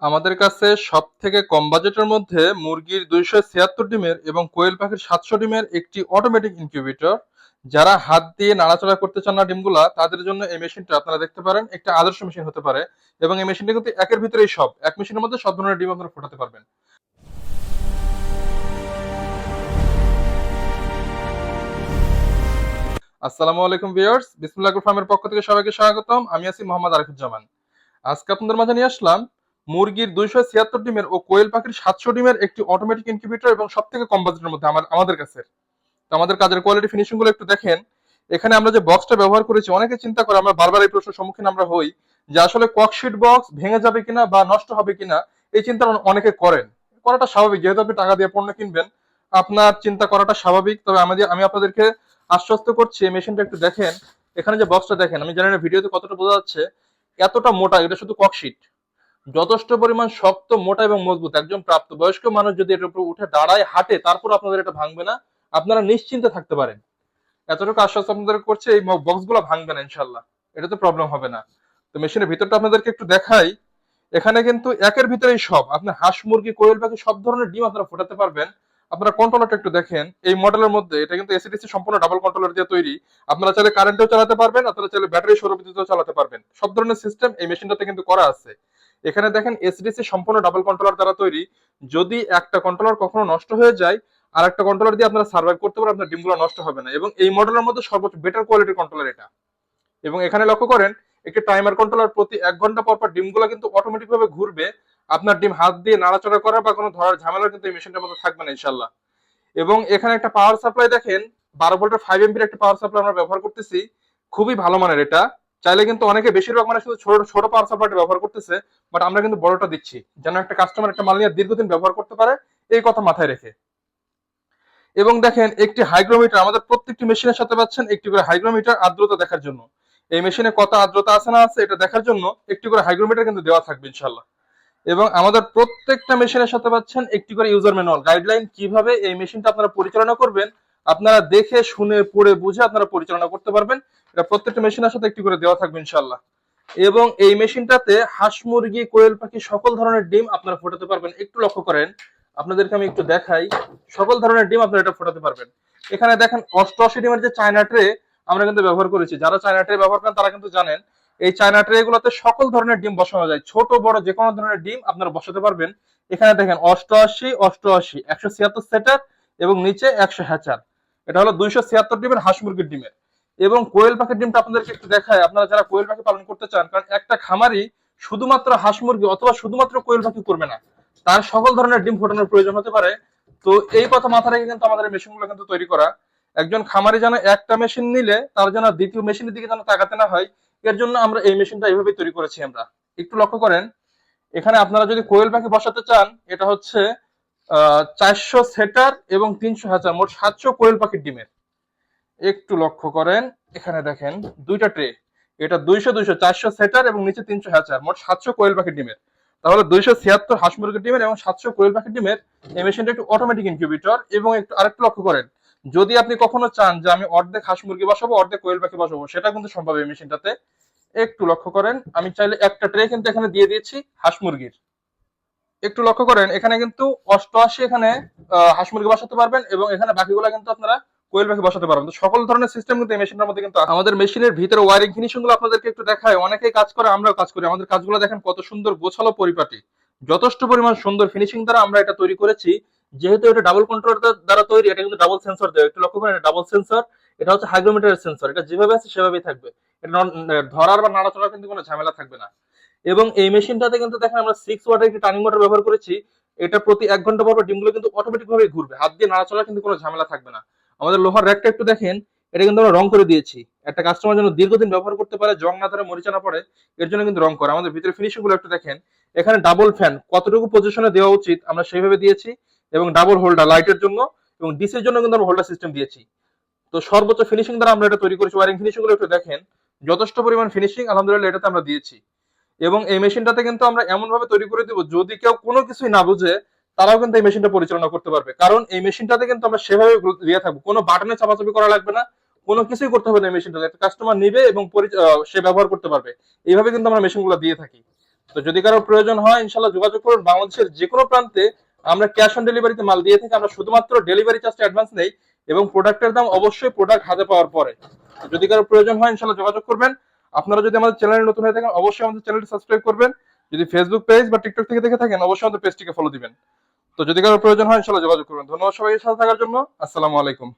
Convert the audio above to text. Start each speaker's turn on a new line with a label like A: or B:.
A: আমাদের কাছে সবথেকে কম বাজেটের মধ্যে মুরগির 276 ডিমের এবং কোয়েল পাখির 700 ডিমের একটি অটোমেটিক ইনকিউবেটর। যারা হাত দিয়ে নাড়াচাড়া করতে চান না ডিমগুলা, তাদের জন্য এই মেশিনটা আপনারা দেখতে পারেন একটা আদর্শ মেশিন হতে পারে। এবং এই মেশিনটা কিন্তু একের ভিতরেই সব, এক মেশিনের মধ্যে সব ধরনের ডিম আপনারা ফোটাতে পারবেন। আসসালামু আলাইকুম ভিউয়ার্স, বিসমিল্লাহ ফার্মের পক্ষ থেকে সবাইকে স্বাগতম। আমি আছি মোহাম্মদ আরিফুজ্জামান। আজকে আপনাদের মাঝে নিয়ে আসলাম মুরগির 276 ডিমের ও কোয়েল পাখির 700 ডিমের একটি অটোমেটিক ইনকিউবেটর এবং সব থেকে কম বাজেটের মধ্যে আমাদের কাছে। তো আমাদের কাজের কোয়ালিটি ফিনিশিং গুলো একটু দেখেন। এখানে আমরা যে বক্সটা ব্যবহার করেছি, অনেকে চিন্তা করে, আমরা বারবার এই প্রশ্নের সম্মুখীন আমরা হই যে আসলে ককশিট বক্স ভেঙে যাবে কিনা বা নষ্ট হবে কিনা। এই চিন্তা অনেকে করেন, করাটা স্বাভাবিক, যেহেতু আপনি টাকা দিয়ে পণ্য কিনবেন, আপনার চিন্তা করাটা স্বাভাবিক। তবে আমি আপনাদেরকে আশ্বস্ত করছি, এই মেশিনটা একটু দেখেন। এখানে যে বক্সটা দেখেন, আমি জানি না ভিডিওতে কতটা বোঝা যাচ্ছে, এতটা মোটা, এটা শুধু ককশিট। যথেষ্ট পরিমাণ শক্ত, মোটা এবং মজবুত। একজন প্রাপ্তবয়স্ক মানুষ যদি এটার উপর উঠে দাঁড়ায়, হাঁটে, তারপর আপনাদের এটা ভাঙবে না, আপনারা নিশ্চিন্তে থাকতে পারেন। এতটুকু আশ্বাস আপনাদের করছে, এই বক্স গুলো ভাঙবে না ইনশাল্লাহ, এটাতে প্রবলেম হবে না। তো মেশিনের ভিতরটা আপনাদেরকে একটু দেখাই। এখানে কিন্তু একের ভিতরেই সব, আপনি হাঁস, মুরগি, কোয়েল পাখি সব ধরনের ডিম আপনারা ফোটাতে পারবেন। আপনারা কন্ট্রোলারটা একটু দেখেন। এই মডেলের মধ্যে এটা কিন্তু এসিডিসি সম্পূর্ণ ডাবল কন্ট্রোলার দিয়ে তৈরি। আপনারা চাইলে কারেন্টেও চালাতে পারবেন, আপনারা চাইলে ব্যাটারি সৌরবিদ্যুতেও চালাতে পারবেন। সব ধরনের সিস্টেম এই মেশিনটাতে কিন্তু করা আছে। এখানে দেখেন এসিডিসি সম্পূর্ণ ডাবল কন্ট্রোলার দ্বারা তৈরি। যদি একটা কন্ট্রোলার কখনো নষ্ট হয়ে যায়, আর একটা কন্ট্রোলার দিয়ে আপনারা সার্ভাইভ করতে পারেন, আপনার ডিমগুলো নষ্ট হবে না। এবং এই মডেলের মধ্যে সর্বোচ্চ বেটার কোয়ালিটির কন্ট্রোলার এটা। এবং এখানে লক্ষ্য করেন, একটি টাইমার কন্ট্রোলার প্রতি 1 ঘন্টা পর পর ডিমগুলো কিন্তু অটোমেটিক ভাবে ঘুরবে। আপনার ডিম হাত দিয়ে নাড়াচাড়া করা বা কোনো ধরার ঝামেলা কিন্তু এই মেশিনটার মধ্যে থাকবে না ইনশাল্লাহ। এবং এখানে একটা পাওয়ার সাপ্লাই দেখেন, 12 ভোল্টের 5 এমপির একটা পাওয়ার সাপ্লাই আমরা ব্যবহার করতেছি। খুবই ভালো মানের এটা। চাইলে কিন্তু অনেকে বেশিরভাগ মানে শুধু ছোট ছোট পাওয়ার সাপ্লাইটা ব্যবহার করতেছে, বাট আমরা কিন্তু বড়টা দিচ্ছি, যেন একটা কাস্টমার একটা মাল নিয়ে দীর্ঘদিন ব্যবহার করতে পারে, এই কথা মাথায় রেখে। এবং দেখেন একটি হাইগ্রোমিটার, আমাদের প্রত্যেকটি মেশিনের সাথে পাচ্ছেন একটি করে হাইগ্রোমিটার, আর্দ্রতা দেখার জন্য। এই মেশিনে কত আর্দ্রতা আছে না আছে এটা দেখার জন্য একটি করে হাইগ্রোমিটার কিন্তু দেওয়া থাকবে ইনশাল্লাহ। এবং আমাদের প্রত্যেকটা মেশিনের সাথে পাচ্ছেন একটি করে ইউজার ম্যানুয়াল, গাইডলাইন, কিভাবে এই মেশিনটা আপনারা পরিচালনা করবেন। আপনারা দেখে শুনে পড়ে বুঝে আপনারা পরিচালনা করতে পারবেন। এটা প্রত্যেকটা মেশিনের সাথে একটি করে দেওয়া থাকবে ইনশাল্লাহ। এবং এই মেশিনটাতে হাঁস, মুরগি, কোয়েল পাখি সকল ধরনের ডিম আপনারা ফোটাতে পারবেন। একটু লক্ষ্য করেন, আপনাদেরকে আমি একটু দেখাই। সকল ধরনের ডিম আপনারা এটা ফোটাতে পারবেন। এখানে দেখেন 88 ডিমের যে চায়না ট্রে আমরা কিন্তু ব্যবহার করেছি। যারা চায়না ট্রে ব্যবহার করেন তারা কিন্তু জানেন, এই চায়না ট্রে গুলোতে সকল ধরনের ডিম বসানো যায়, ছোট বড় যে কোনো ধরনের ডিম আপনারা বসাতে পারবেন। এখানে দেখেন 88 88 176 সেটার এবং নিচে 100 হ্যাচার। এটা হলো 276 ডিমের হাঁস মুরগির ডিমের। এবং কোয়েল পাখির ডিমটা আপনাদেরকে একটু দেখায়, আপনারা যারা কোয়েল পাখি পালন করতে চান, কারণ একটা খামারি শুধুমাত্র হাঁস মুরগি অথবা শুধুমাত্র কোয়েল পাখি করবে না, তার সকল ধরনের ডিম ফোটানোর প্রয়োজন হতে পারে। তো এই কথা মাথায় রেখে কিন্তু আমাদের মেশিনগুলো কিন্তু তৈরি করা। একজন খামারি যেন একটা মেশিন নিলে তার যেন দ্বিতীয় মেশিনের দিকে যেন তাকাতে না হয়, এর জন্য আমরা এই মেশিনটা এইভাবে তৈরি করেছি আমরা। একটু লক্ষ্য করেন, এখানে আপনারা যদি কোয়েল পাখি বসাতে চান, এটা হচ্ছে 400 সেটার এবং 300 হ্যাচার, মোট 700 কোয়েল পাখির ডিমের। একটু লক্ষ্য করেন, এখানে দেখেন দুইটা ট্রে, এটা 200 200 400 সেটার এবং নিচে 300 হ্যাচার, মোট 700 কোয়েল পাখির ডিমের। তাহলে 276 হাঁস মুরগির ডিমের এবং 700 কোয়েল পাখির ডিমের এই মেশিনটা একটু অটোমেটিক ইনকিউবেটর। এবং একটু আরেকটু লক্ষ্য করেন, যদি আপনি কখনো চান যে আমি অর্ধেক হাঁস মুরগি বসাবো অর্ধেক কোয়েল পাখি বসাবো, সেটা কিন্তু সম্ভব এই মেশিনটাতে। একটু লক্ষ্য করেন, আমি চাইলে একটা ট্রে কিন্তু এখানে দিয়ে দিয়েছি হাঁস মুরগির। একটু লক্ষ্য করেন, এখানে কিন্তু 88 এখানে হাঁস মুরগি বসাতে পারবেন এবং এখানে বাকিগুলো কিন্তু আপনারা কোয়েল পাখি বসাতে পারবেন। তো সকল ধরনের সিস্টেম কিন্তু এই মেশিনের মধ্যে কিন্তু আছে। আমাদের মেশিনের ভিতরে ওয়ারিং ফিনিশিং গুলো আপনাদেরকে একটু দেখায়। অনেকেই কাজ করে, আমরাও কাজ করি। আমাদের কাজগুলো দেখেন কত সুন্দর, গোছালো, পরিপাটি। যথেষ্ট পরিমাণ সুন্দর ফিনিশিং দ্বারা আমরা এটা তৈরি করেছি। যেহেতু এটা ডাবল কন্ট্রোলার দ্বারা তৈরি, এটা কিন্তু ডাবল সেন্সর দেওয়া। একটু লক্ষ্য করেন, ডাবল সেন্সর। এটা হচ্ছে হাইগ্রোমিটারের সেন্সর, এটা যেভাবে আছে সেভাবেই থাকবে। এটা ধরার বা নাড়াচড়ার কিন্তু কোনো ঝামেলা থাকবে না। এবং এই মেশিনটাতে কিন্তু দেখেন আমরা 6 ওয়াটের একটি টার্নিং মোটর ব্যবহার করেছি। এটা প্রতি 1 ঘন্টা পর পর ডিমগুলো কিন্তু অটোমেটিক ভাবে ঘুরবে, হাত দিয়ে নাড়াচড়া কিন্তু কোনো ঝামেলা থাকবে না। আমাদের লোহার র্যাকটা একটু দেখেন, এটা কিন্তু আমরা রং করে দিয়েছি। একটা কাস্টমার যেন দীর্ঘদিন ব্যবহার করতে পারে, জং না ধরে, মরিচা না পড়ে, এর জন্য কিন্তু রং করা। আমাদের ভিতরে ফিনিশিং গুলো একটু দেখেন। এখানে ডাবল ফ্যান কতটুকু পজিশনে দেওয়া উচিত আমরা সেইভাবে দিয়েছি। এবং ডাবল হোল্ডার লাইটের জন্য এবং ডিসির জন্য কিন্তু আমরা হোল্ডার সিস্টেম দিয়েছি। তো সর্বোচ্চ ফিনিশিং দ্বারা আমরা এটা তৈরি করেছি। ওয়ারিং ফিনিশিং গুলো একটু দেখেন, যথেষ্ট পরিমাণ ফিনিশিং আলহামদুলিল্লাহ এটাতে আমরা দিয়েছি। এবং এই মেশিনটাতে কিন্তু আমরা এমন ভাবে তৈরি করে দিব, যদি কেউ কোনো কিছুই না বুঝে তারাও কিন্তু এই মেশিনটা পরিচালনা করতে পারবে। কারণ এই মেশিনটাতে কিন্তু আমরা সেভাবে দিয়ে থাকবো, কোনো বাটনে চাপাচাপি করা লাগবে না, কোনো কিছুই করতে হবে না। এই মেশিনটাতে একটা কাস্টমার নিবে এবং সে ব্যবহার করতে পারবে। এইভাবে কিন্তু আমরা মেশিনগুলো দিয়ে থাকি। তো যদি কারো প্রয়োজন হয় ইনশাল্লাহ যোগাযোগ করুন। বাংলাদেশের যে কোনো প্রান্তে আমরা ক্যাশ অন ডেলিভারিতে মাল দিয়ে থাকি। আমরা শুধুমাত্র ডেলিভারি চার্জটা অ্যাডভান্স নেই এবং প্রোডাক্টের দাম অবশ্যই প্রোডাক্ট হাতে পাওয়ার পরে। যদি কারো প্রয়োজন হয় ইনশাল্লাহ যোগাযোগ করবেন। আপনারা যদি আমাদের চ্যানেলে নতুন হয়ে থাকেন অবশ্যই আমাদের চ্যানেলটি সাবস্ক্রাইব করবেন। যদি ফেসবুক পেজ বা টিকটক থেকে দেখে থাকেন অবশ্যই আমাদের পেজটিকে ফলো দিবেন। তো যদি কারো প্রয়োজন হয় ইনশাল্লাহ যোগাযোগ করবেন। ধন্যবাদ সবাইকে সাথে থাকার জন্য। আসসালামু আলাইকুম।